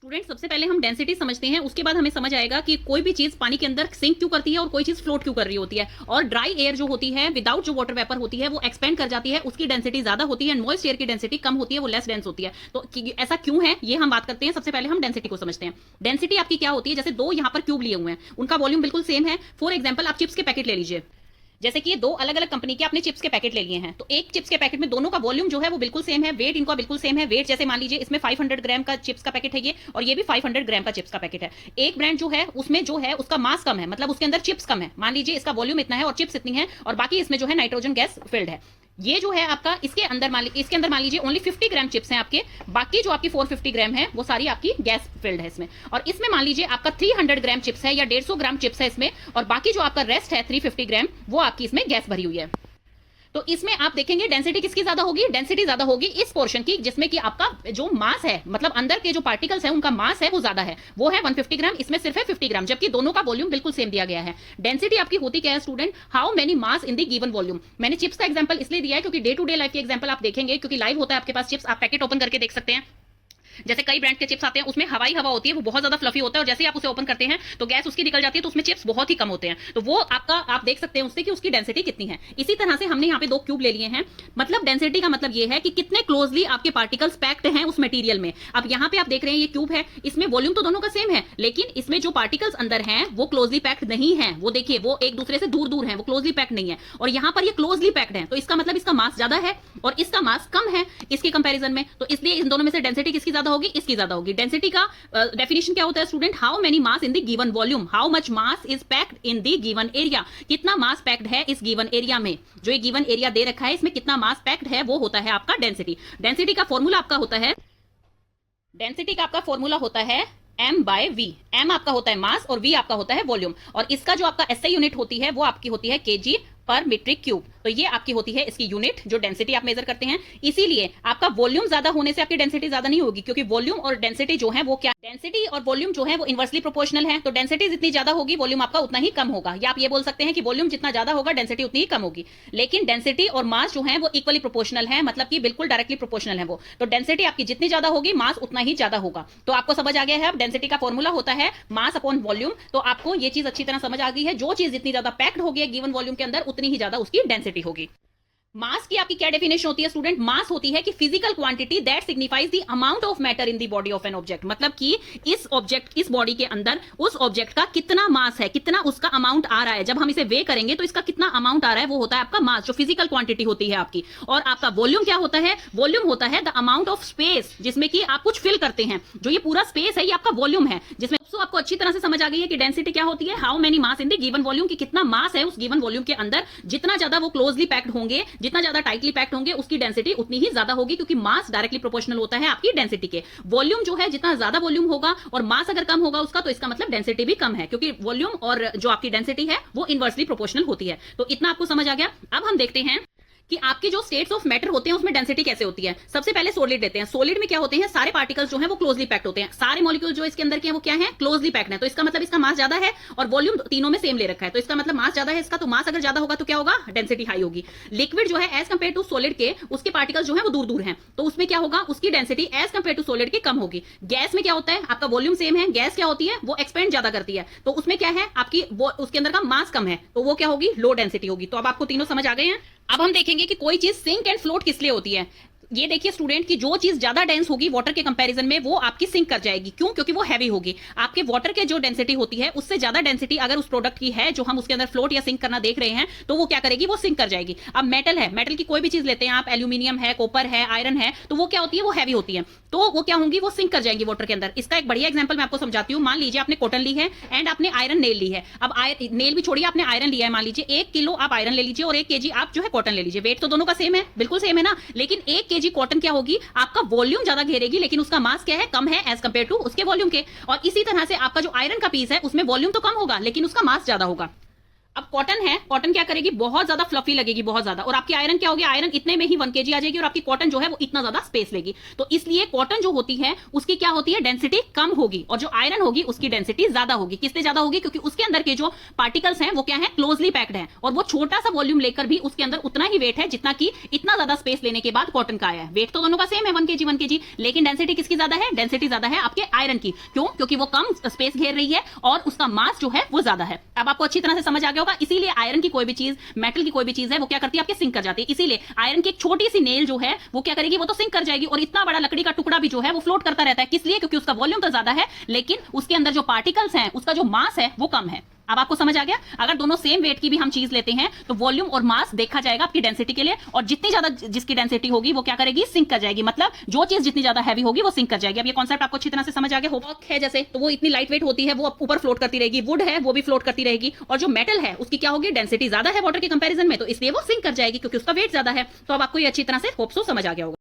Student, सबसे पहले हम डेंसिटी समझते हैं, उसके बाद हमें समझ आएगा कि कोई भी चीज पानी के अंदर सिंक क्यों करती है और कोई चीज फ्लोट क्यों कर रही होती है। और ड्राई एयर जो होती है विदाउट जो वाटर वेपर होती है वो एक्सपेंड कर जाती है, उसकी डेंसिटी ज्यादा होती है, एंड मॉइस्ट एयर की डेंसिटी कम होती है, वो लेस डेंस होती है। तो ऐसा क्यों है ये हम बात करते हैं। सबसे पहले हम डेंसिटी को समझते हैं। डेंसिटी आपकी क्या होती है, जैसे दो यहाँ पर क्यूब लिए हुए हैं, उनका वॉल्यूम बिल्कुल सेम है। फॉर एग्जाम्पल आप चिप्स के पैकेट ले लीजिए, जैसे कि ये दो अलग अलग कंपनी के आपने चिप्स के पैकेट ले लिए हैं, तो एक चिप्स के पैकेट में दोनों का वॉल्यूम जो है वो बिल्कुल सेम है, वेट इनका बिल्कुल सेम है। वेट जैसे मान लीजिए इसमें 500 ग्राम का चिप्स का पैकेट है ये, और ये भी 500 ग्राम का चिप्स का पैकेट है। एक ब्रांड जो है उसमें जो है उसका मास कम है, मतलब उसके अंदर चिप्स कम है। मान लीजिए इसका वॉल्यूम इतना है और चिप्स इतनी है, और बाकी इसमें जो है नाइट्रोजन गैस फिल्ड है। ये जो है आपका इसके अंदर मान लीजिए ओनली 50 ग्राम चिप्स हैं आपके, बाकी जो आपकी 450 ग्राम है वो सारी आपकी गैस फिल्ड है इसमें। और इसमें मान लीजिए आपका 300 ग्राम चिप्स है या 150 ग्राम चिप्स है इसमें, और बाकी जो आपका रेस्ट है 350 ग्राम वो आपकी इसमें गैस भरी हुई है। तो इसमें आप देखेंगे डेंसिटी किसकी ज्यादा होगी, डेंसिटी ज्यादा होगी इस पोर्शन की जिसमें कि आपका जो मास है, मतलब अंदर के जो पार्टिकल्स है उनका मास है वो ज्यादा है, वो है 150 ग्राम, इसमें सिर्फ है 50 ग्राम, जबकि दोनों का वॉल्यूम बिल्कुल सेम दिया गया है। डेंसिटी आपकी होती क्या है student, how many mass in the given volume. मैंने चिप्स का एग्जांपल इसलिए दिया है क्योंकि डे टू डे लाइफ के एग्जांपल आप देखेंगे, क्योंकि लाइव होता है आपके पास चिप्स, आप पैकेट ओपन करके देख सकते हैं। जैसे कई ब्रांड के चिप्स आते हैं उसमें हवाई हवा होती है, वो बहुत ज्यादा फ्लफी होता है, और जैसे ही आप उसे ओपन करते हैं तो गैस उसकी निकल जाती है, तो उसमें चिप्स बहुत ही कम होते हैं। तो वो आपका आप देख सकते हैं उससे कि उसकी डेंसिटी कितनी है। इसी तरह से हमने यहाँ पे दो क्यूब ले लिए हैं, मतलब डेंसिटी का मतलब ये है कि कितने क्लोजली आपके पार्टिकल्स पैक्ड हैं उस मटेरियल में। अब यहाँ पे आप देख रहे हैं ये क्यूब है, इसमें वॉल्यूम तो दोनों का सेम है, लेकिन इसमें जो पार्टिकल्स अंदर हैं वो क्लोजली पैक्ड नहीं है। वो देखिए वो एक दूसरे से दूर दूर है, वो क्लोजली पैक्ड नहीं है। और यहाँ पर ये क्लोजली पैक्ड है, तो इसका मतलब इसका मास ज्यादा है और इसका मास कम है इसके कंपेरिजन में। तो इसलिए इन दोनों में से डेंसिटी किसकी ज्यादा होगी, इसकी ज्यादा होगी। डेंसिटी का डेफिनेशन क्या होता है student, how many mass in the given volume, how much mass is packed in the given area. कितना मास पैक्ड है इस गिवन एरिया में, जो ये गिवन एरिया दे रखा है इसमें कितना मास पैक्ड है वो होता है आपका डेंसिटी। डेंसिटी का फॉर्मूला आपका होता है, डेंसिटी का आपका फॉर्मूला होता है m/v। m आपका होता है मास और v आपका होता है वॉल्यूम, और इसका जो आपका एसआई यूनिट होती है वो आपकी होती है केजी पर मीट्रिक क्यूब। तो ये आपकी होती है इसकी यूनिट जो डेंसिटी आप मेजर करते हैं। इसीलिए आपका वॉल्यूम ज्यादा होने से आपकी डेंसिटी ज्यादा नहीं होगी, क्योंकि वॉल्यूम और डेंसिटी जो है वो क्या, डेंसिटी और वॉल्यूम जो है वो इनवर्सली प्रोपोर्शनल है। तो डेंसिटी जितनी ज्यादा होगी वॉल्यूम आपका उतना ही कम होगा, या आप ये बोल सकते हैं कि वॉल्यूम जितना ज्यादा होगा डेंसिटी उतनी ही कम होगी। लेकिन डेंसिटी और मास जो है वो इक्वली प्रोपोर्शनल है, मतलब कि बिल्कुल डायरेक्टली प्रोपोर्शनल है वो। तो डेंसिटी आपकी जितनी ज्यादा होगी मास उतना ही ज्यादा होगा। तो आपको समझ आ गया है, अब डेंसिटी का फॉर्मूला होता है मास अपॉन वॉल्यूम। तो आपको ये चीज अच्छी तरह समझ आ गई है, जो चीज जितनी ज्यादा पैक्ड होगी गिवन वॉल्यूम के अंदर उतनी ही ज्यादा उसकी डेंसिटी होगी। मास की आपकी क्या डेफिनेशन होती है स्टूडेंट, मास होती है कि physical quantity that signifies the amount of matter in the body of an object. मतलब कि इस ऑब्जेक्ट, इस बॉडी के अंदर उस ऑब्जेक्ट का कितना मास है, कितना उसका अमाउंट आ रहा है। जब हम इसे वे करेंगे तो इसका कितना अमाउंट आ रहा है वो होता है आपका मास, जो फिजिकल क्वांटिटी होती है आपकी। और आपका वॉल्यूम क्या होता है, वॉल्यूम होता है द अमाउंट ऑफ स्पेस जिसमें कि आप कुछ फिल करते हैं। जो ये पूरा स्पेस है ये आपका वॉल्यूम है, जिसमें आपको अच्छी तरह से समझ आ गई है कि डेंसिटी क्या होती है, how many mass in the given volume, कि कितना मास है उस गिवन वॉल्यूम के अंदर। जितना ज्यादा वो क्लोजली पैक्ड होंगे, जितना ज्यादा टाइटली पैक्ड होंगे, उसकी डेंसिटी उतनी ही ज्यादा होगी, क्योंकि मास डायरेक्टली प्रोपोर्शनल होता है आपकी डेंसिटी के। वॉल्यूम जो है जितना ज्यादा वॉल्यूम होगा और मास अगर कम होगा उसका, तो इसका मतलब डेंसिटी भी कम है, क्योंकि वॉल्यूम और जो आपकी डेंसिटी है वो इनवर्सली प्रोपोर्शनल होती है। तो इतना आपको समझ आ गया। अब हम देखते हैं कि आपके जो स्टेट्स ऑफ मैटर होते हैं उसमें डेंसिटी कैसे होती है। सबसे पहले सॉलिड लेते हैं। सॉलिड में क्या होते हैं, सारे पार्टिकल्स जो हैं वो क्लोजली पैक्ड होते हैं, सारे मॉलिक्यूल जो इसके अंदर के हैं वो क्या है, क्लोजली पैक्ड है। तो इसका मतलब इसका मास ज्यादा है और वॉल्यूम तीनों में सेम ले रखा है, तो इसका मतलब मास ज्यादा है इसका। तो मास अगर ज्यादा होगा तो क्या होगा, डेंसिटी हाई होगी। लिक्विड जो है एज कंपेयर टू सॉलिड के, उसके पार्टिकल्स जो है वो दूर दूर हैं, तो उसमें क्या होगा, उसकी density as compare to solid के कम होगी। गैस में क्या होता है, आपका वॉल्यूम सेम है, गैस क्या होती है वो एक्सपेंड ज्यादा करती है, तो उसमें क्या है आपकी उसके अंदर का मास कम है, तो वो क्या होगी, लो डेंसिटी होगी। तो अब आपको तीनों समझ आ गए हैं। अब हम देखेंगे कि कोई चीज सिंक एंड फ्लोट किस लिए होती है। ये देखिए स्टूडेंट की जो चीज ज्यादा डेंस होगी वाटर के कंपैरिजन में वो आपकी सिंक कर जाएगी। क्यों, क्योंकि वो हैवी होगी। आपके वाटर के जो डेंसिटी होती है उससे ज्यादा डेंसिटी अगर उस प्रोडक्ट की है जो हम उसके अंदर फ्लोट या सिंक करना देख रहे हैं, तो वो क्या करेगी, वो सिंक कर जाएगी। अब मेटल है, मेटल की कोई भी चीज लेते हैं आप, एल्यूमिनियम है, कॉपर है, आयरन है, तो वो क्या होती है, वो हैवी होती है, तो वो क्या होंगी, वो सिंक कर जाएंगी वाटर के अंदर। इसका एक बढ़िया एग्जाम्पल मैं आपको समझाती हूँ। मान लीजिए आपने कॉटन ली है एंड आपने आयरन नेल ली है। अब नेल भी छोड़िए, आपने आयरन लिया है, मान लीजिए 1 किलो आप आयरन ले लीजिए और 1 केजी आप जो है कॉटन ले लीजिए। वेट तो दोनों का सेम है, बिल्कुल सेम है ना, लेकिन 1 केजी कॉटन क्या होगी, आपका वॉल्यूम ज्यादा घेरेगी, लेकिन उसका मास क्या है, कम है एज कंपेयर टू उसके वॉल्यूम के। और इसी तरह से आपका जो आयरन का पीस है उसमें वॉल्यूम तो कम होगा लेकिन उसका मास ज्यादा होगा। अब कॉटन है, कॉटन क्या करेगी, बहुत ज्यादा फ्लफी लगेगी, बहुत ज्यादा, और आपकी आयरन क्या होगी, आयरन इतने में ही 1 kg आ जाएगी, और आपकी कॉटन जो है वो इतना ज्यादा स्पेस लेगी। तो इसलिए कॉटन जो होती है उसकी क्या होती है, डेंसिटी कम होगी, और जो आयरन होगी उसकी डेंसिटी ज्यादा होगी। किससे ज्यादा होगी, क्योंकि उसके अंदर के जो पार्टिकल्स हैं वो क्या है, क्लोजली पैक्ड है, और वो छोटा सा वॉल्यूम लेकर भी उसके अंदर उतना ही वेट है जितना कि इतना ज्यादा स्पेस लेने के बाद कॉटन का आया है। वेट तो दोनों का सेम है, 1 kg, लेकिन डेंसिटी किसकी ज्यादा है, डेंसिटी ज्यादा है आपके आयरन की। क्यों, क्योंकि वो कम स्पेस घेर रही है और उसका मास जो है वो ज्यादा है। अब आपको अच्छी तरह से समझ आ गया होगा। इसीलिए आयरन की कोई भी चीज, मेटल की कोई भी चीज है, वो क्या करती है, आपके सिंक कर जाती है। इसीलिए आयरन की एक छोटी सी नेल जो है वो क्या करेगी, वो तो सिंक कर जाएगी, और इतना बड़ा लकड़ी का टुकड़ा भी जो है वो फ्लोट करता रहता है। किस लिए, क्योंकि उसका वॉल्यूम तो ज्यादा है लेकिन उसके अंदर जो पार्टिकल्स हैं, उसका जो मास है वो कम है। अब आपको समझ आ गया। अगर दोनों सेम वेट की भी हम चीज लेते हैं तो वॉल्यूम और मास देखा जाएगा आपकी डेंसिटी के लिए, और जितनी ज्यादा जिसकी डेंसिटी होगी वो क्या करेगी, सिंक कर जाएगी। मतलब जो चीज जितनी ज्यादा हैवी होगी वो सिंक कर जाएगी। अब ये कॉन्सेप्ट आपको अच्छी तरह से समझ आ गया। रॉक है जैसे, तो वो इतनी लाइट वेट होती है, वो ऊपर फ्लोट करती रहेगी। वुड है वो भी फ्लोट करती रहेगी, और जो मेटल है उसकी क्या होगी, डेंसिटी ज्यादा है वाटर के कंपेरिजन में, तो इसलिए वो सिंक कर जाएगी क्योंकि उसका वेट ज्यादा है। तो अब आपको ये अच्छी तरह से होप सो समझ आ गया होगा।